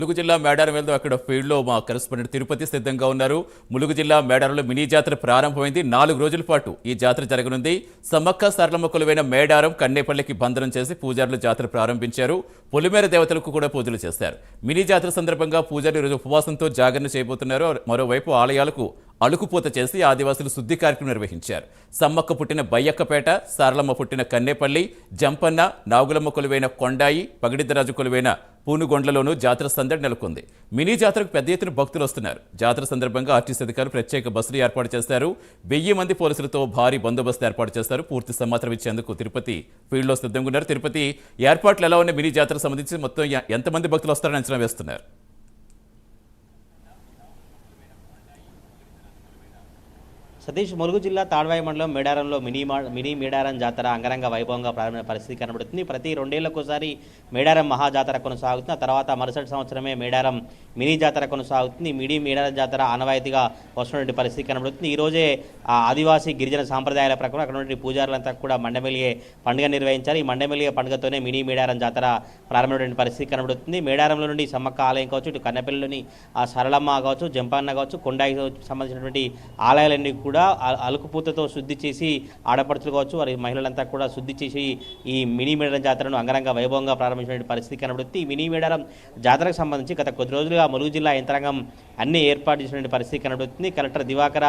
ములుగు జిల్లా మేడారం వెళ్తూ అక్కడ ఫీల్డ్లో మా కరెస్పాండెంట్ తిరుపతి సిద్ధంగా ఉన్నారు. ములుగు జిల్లా మేడారంలో మినీ జాతర ప్రారంభమైంది. 4 రోజుల పాటు ఈ జాతర జరగనుంది. సమ్మక్క సారలమ్మ కొలువైన మేడారం కన్నేపల్లికి బంధనం చేసి పూజారులు జాతర ప్రారంభించారు. పొలిమేర దేవతలకు కూడా పూజలు చేశారు. మినీ జాతర సందర్భంగా పూజారులు ఈరోజు ఉపవాసంతో జాగరణ చేయబోతున్నారు. మరోవైపు ఆలయాలకు అలుకుపూత చేసి ఆదివాసులు శుద్ధి కార్యక్రమం నిర్వహించారు. సమ్మక్క పుట్టిన బయ్యక్కపేట, సారలమ్మ పుట్టిన కన్నేపల్లి, జంపన్న, నాగులమ్మ కొలువైన కొండాయి, పగిడిద్దరాజు కొలువైన పూనుగొండ్లలోనూ జాతర సందడి నెలకొంది. మినీ జాతరకు పెద్ద ఎత్తున భక్తులు వస్తున్నారు. జాతర సందర్భంగా ఆర్టీసీ అధికారులు ప్రత్యేక బస్సులు ఏర్పాటు చేశారు. 1000 మంది పోలీసులతో భారీ బందోబస్తు ఏర్పాటు చేస్తారు. పూర్తి సమాచారం ఇచ్చేందుకు తిరుపతి ఫీల్డ్లో సిద్ధంగా ఉన్నారు. తిరుపతి, ఏర్పాట్లు ఎలా ఉన్నాయి? మినీ జాతర సంబంధించి మొత్తం ఎంతమంది భక్తులు వస్తారని అంచనా వేస్తున్నారు? సతీష్, ములుగు జిల్లా తాడ్వాయి మండలం మేడారంలో మినీ మేడారం జాతర అంగరంగ వైభవంగా ప్రారంభమైన పరిస్థితి కనబడుతుంది. ప్రతి 2 ఏళ్లకోసారి మేడారం మహాజాతర కొనసాగుతుంది. ఆ తర్వాత మరుసటి సంవత్సరమే మేడారం మినీ జాతర కొనసాగుతుంది. మినీ మేడారం జాతర ఆనవాయితీగా వస్తున్నటువంటి పరిస్థితి కనబడుతుంది. ఈరోజే ఆదివాసీ గిరిజన సాంప్రదాయాల ప్రకారం అక్కడ ఉన్నటువంటి పూజారులంతా కూడా మండమెలిగే పండుగ నిర్వహించారు. ఈ మండమెలిగే పండుగతోనే మినీ మేడారం జాతర ప్రారంభమైనటువంటి పరిస్థితి కనబడుతుంది. మేడారంలో నుండి సమ్మక్క ఆలయం కావచ్చు, ఇటు కన్నెపల్లిలోని సరళమ్మ కావచ్చు, జంపన్న కావచ్చు, కొండాయి సంబంధించినటువంటి ఆలయాలన్నీ కూడా అలుకుపూతతో శుద్ధి చేసి ఆడపడుచులు కావచ్చు వారి మహిళలంతా కూడా శుద్ధి చేసి ఈ మినీ మేడారం జాతరను అంగరంగ వైభవంగా ప్రారంభించిన పరిస్థితి కనబడుతుంది. ఈ మినీ మేడారం జాతరకు సంబంధించి గత కొద్ది రోజులుగా ములుగు జిల్లా యంత్రాంగం అన్ని ఏర్పాటు చేసిన పరిస్థితి కనబడుతుంది. కలెక్టర్ దివాకర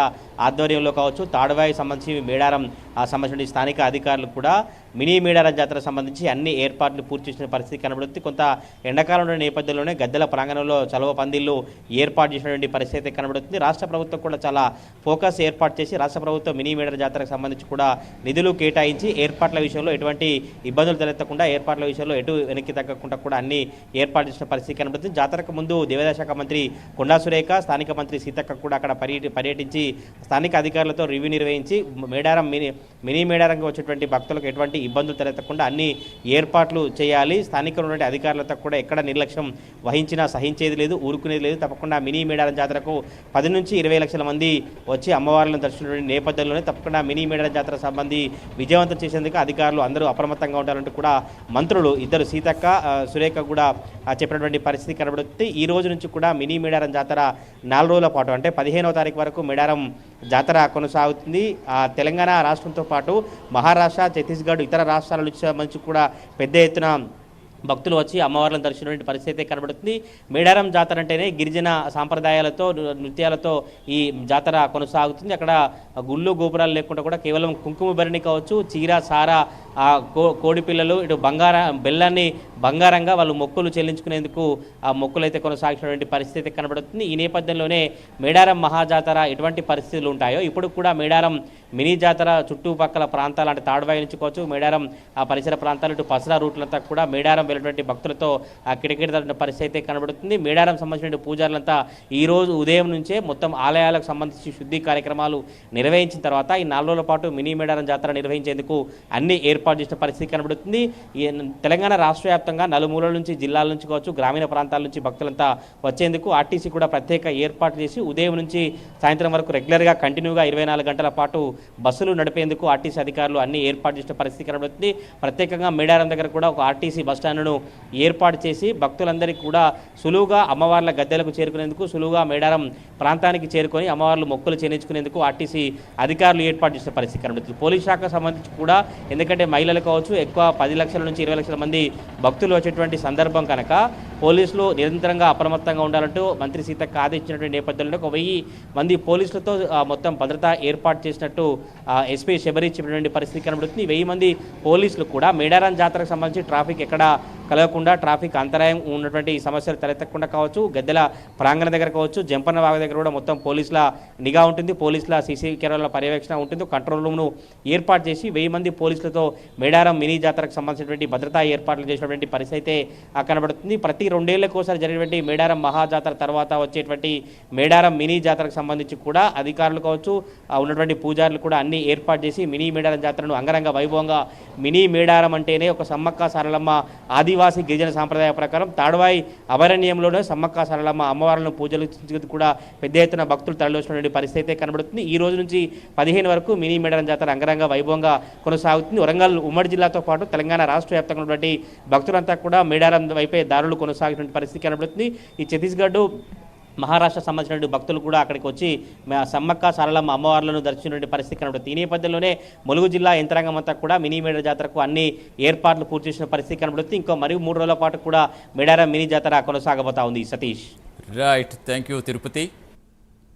ఆధ్వర్యంలో కావచ్చు, తాడువాయి సంబంధించి మేడారం సంబంధించిన స్థానిక అధికారులు కూడా మినీ మేడారం జాతర సంబంధించి అన్ని ఏర్పాట్లు పూర్తి చేసిన పరిస్థితి కనబడుతుంది. కొంత ఎండాకాలం నేపథ్యంలోనే గద్దెల ప్రాంగణంలో చలవ పందిళ్లు ఏర్పాటు చేసినటువంటి పరిస్థితి కనబడుతుంది. రాష్ట్ర ప్రభుత్వం కూడా చాలా ఫోకస్ ఏర్పాటు చేసి రాష్ట్ర ప్రభుత్వం మినీ మేడారం జాతరకు సంబంధించి కూడా నిధులు కేటాయించి ఏర్పాట్ల విషయంలో ఎటువంటి ఇబ్బందులు తలెత్తకుండా ఏర్పాట్ల విషయంలో ఎటు వెనక్కి తగ్గకుండా కూడా అన్ని ఏర్పాటు చేసిన పరిస్థితి కనబడుతుంది. జాతరకు ముందు దేవాదాయ శాఖ మంత్రి కొండా సురేఖ, స్థానిక మంత్రి సీతక్క కూడా అక్కడ పర్యటించి స్థానిక అధికారులతో రివ్యూ నిర్వహించి మేడారం మినీ మేడారంగా వచ్చేటువంటి భక్తులకు ఎటువంటి ఇబ్బందులు తలెత్తకుండా అన్ని ఏర్పాట్లు చేయాలి. స్థానికంగా ఉన్నటువంటి అధికారులతో కూడా ఎక్కడ నిర్లక్ష్యం వహించినా సహించేది లేదు, ఊరుకునేది లేదు. తప్పకుండా మినీ మేడారం జాతరకు 10 నుంచి 20 లక్షల మంది వచ్చి అమ్మవార్లను దర్శించిన నేపథ్యంలోనే తప్పకుండా మినీ మేడారం జాతర సంబంధి విజయవంతం చేసేందుకు అధికారులు అందరూ అప్రమత్తంగా ఉండాలంటూ కూడా మంత్రులు ఇద్దరు సీతక్క, సురేఖ కూడా చెప్పినటువంటి పరిస్థితి కనబడుతుంది. ఈ రోజు నుంచి కూడా మినీ మేడారం జాతర 4 రోజుల పాటు అంటే 15వ తారీఖు వరకు మేడారం జాతర కొనసాగుతుంది. తెలంగాణ రాష్ట్రంతో పాటు మహారాష్ట్ర, ఛత్తీస్గఢ్, ఇతర రాష్ట్రాల నుంచి సంబంధించి కూడా పెద్ద ఎత్తున భక్తులు వచ్చి అమ్మవార్లను దర్శించిన పరిస్థితి కనబడుతుంది. మేడారం జాతర అంటేనే గిరిజన సాంప్రదాయాలతో, నృత్యాలతో ఈ జాతర కొనసాగుతుంది. అక్కడ గుళ్ళు గోపురాలు లేకుండా కూడా కేవలం కుంకుమ భరణి కావచ్చు, చీర, సార, కోడి పిల్లలు, ఇటు బెల్లాన్ని బంగారంగా వాళ్ళు మొక్కులు చెల్లించుకునేందుకు ఆ మొక్కులు అయితే కొనసాగినటువంటి పరిస్థితి కనబడుతుంది. ఈ నేపథ్యంలోనే మేడారం మహాజాతర ఎటువంటి పరిస్థితులు ఉంటాయో ఇప్పుడు కూడా మేడారం మినీ జాతర చుట్టుపక్కల ప్రాంతాలు అంటే తాడువాయి నుంచి కావచ్చు, మేడారం ఆ పరిసర ప్రాంతాలు, ఇటు పసరా రూట్లంతా కూడా మేడారం వెళ్ళినటువంటి భక్తులతో కిటకిటల పరిస్థితి అయితే కనబడుతుంది. మేడారం సంబంధించిన పూజారులంతా ఈ రోజు ఉదయం నుంచే మొత్తం ఆలయాలకు సంబంధించి శుద్ధి కార్యక్రమాలు నిర్వహించిన తర్వాత ఈ 4 రోజుల పాటు మినీ మేడారం జాతర నిర్వహించేందుకు అన్ని ఏర్పాటు చేసిన పరిస్థితి కనబడుతుంది. తెలంగాణ రాష్ట్ర వ్యాప్తంగా నలుమూలల నుంచి, జిల్లాల నుంచి కావచ్చు, గ్రామీణ ప్రాంతాల నుంచి భక్తులంతా వచ్చేందుకు ఆర్టీసీ కూడా ప్రత్యేక ఏర్పాటు చేసి ఉదయం నుంచి సాయంత్రం వరకు రెగ్యులర్గా కంటిన్యూగా 24 గంటల పాటు బస్సులు నడిపేందుకు ఆర్టీసీ అధికారులు అన్ని ఏర్పాటు చేసిన పరిస్థితి కనబడుతుంది. ప్రత్యేకంగా మేడారం దగ్గర కూడా ఒక ఆర్టీసీ బస్టాండ్ను ఏర్పాటు చేసి భక్తులందరికీ కూడా సులువుగా అమ్మవార్ల గద్దెలకు చేరుకునేందుకు, సులువుగా మేడారం ప్రాంతానికి చేరుకొని అమ్మవార్లు మొక్కులు చెల్లించుకునేందుకు ఆర్టీసీ అధికారులు ఏర్పాటు చేసిన పరిస్థితి కనబడుతుంది. పోలీస్ శాఖ సంబంధించి కూడా ఎందుకంటే మహిళలు కావచ్చు ఎక్కువ 10 లక్షల నుంచి 20 లక్షల మంది భక్తులు వచ్చేటువంటి సందర్భం కనుక పోలీసులు నిరంతరంగా అప్రమత్తంగా ఉండాలంటూ మంత్రి సీతక్క ఆదేశించినటువంటి నేపథ్యంలో 1000 మంది పోలీసులతో మొత్తం భద్రత ఏర్పాటు చేసినట్టు ఎస్పీ శబరి చెప్పినటువంటి పరిస్థితి కనబడుతుంది. 1000 మంది పోలీసులు కూడా మేడారం జాతరకు సంబంధించి ట్రాఫిక్ ఎక్కడ కలగకుండా, ట్రాఫిక్ అంతరాయం ఉన్నటువంటి సమస్యలు తలెత్తకుండా కావచ్చు, గద్దెల ప్రాంగణ దగ్గర కావచ్చు, జంపన్న వాగు దగ్గర కూడా మొత్తం పోలీసుల నిఘా ఉంటుంది, పోలీసుల సీసీ కెమెరాల పర్యవేక్షణ ఉంటుంది. కంట్రోల్ రూమ్ను ఏర్పాటు చేసి 1000 మంది పోలీసులతో మేడారం మినీ జాతరకు సంబంధించినటువంటి భద్రతా ఏర్పాట్లు చేసినటువంటి పరిస్థితి అయితే కనబడుతుంది. ప్రతి 2 ఏళ్లకోసారి జరిగినటువంటి మేడారం మహాజాతర తర్వాత వచ్చేటువంటి మేడారం మినీ జాతరకు సంబంధించి కూడా అధికారులు కావచ్చు, ఉన్నటువంటి పూజారులు కూడా అన్ని ఏర్పాటు చేసి మినీ మేడారం జాతరను అంగరంగ వైభవంగా, మినీ మేడారం అంటేనే ఒక సమ్మక్క సారలమ్మ ఆదివాసీ ఆదివాసీ గిరిజన సాంప్రదాయ ప్రకారం తాడ్వాయి అభయారణ్యంలోనే సమ్మక్క సారలమ్మ అమ్మవార్లను పూజలు కూడా పెద్ద ఎత్తున భక్తులు తరలివచ్చినటువంటి పరిస్థితి అయితే కనబడుతుంది. ఈ రోజు నుంచి 15 వరకు మినీ మేడారం జాతర అంగరంగ వైభవంగా కొనసాగుతుంది. వరంగల్ ఉమ్మడి జిల్లాతో పాటు తెలంగాణ రాష్ట్ర వ్యాప్తంగా ఉన్నటువంటి భక్తులంతా కూడా మేడారం వైపే దారులు కొనసాగినటువంటి పరిస్థితి కనబడుతుంది. ఈ ఛత్తీస్గఢ్ మహారాష్ట్ర సంబంధించిన భక్తులు కూడా అక్కడికి వచ్చి సమ్మక్క సారలమ్మ అమ్మవార్లను దర్శించినటువంటి పరిస్థితి కనబడుతుంది. ఈ నేపథ్యంలోనే ములుగు జిల్లా యంత్రాంగం అంతా కూడా మినీ మేడారం జాతరకు అన్ని ఏర్పాట్లు పూర్తి చేసిన పరిస్థితి కనబడుతుంది. ఇంకో మరియు 3 రోజుల పాటు కూడా మేడారం మినీ జాతర కొనసాగబోతా ఉంది. Satish. Right, thank you Tirupati.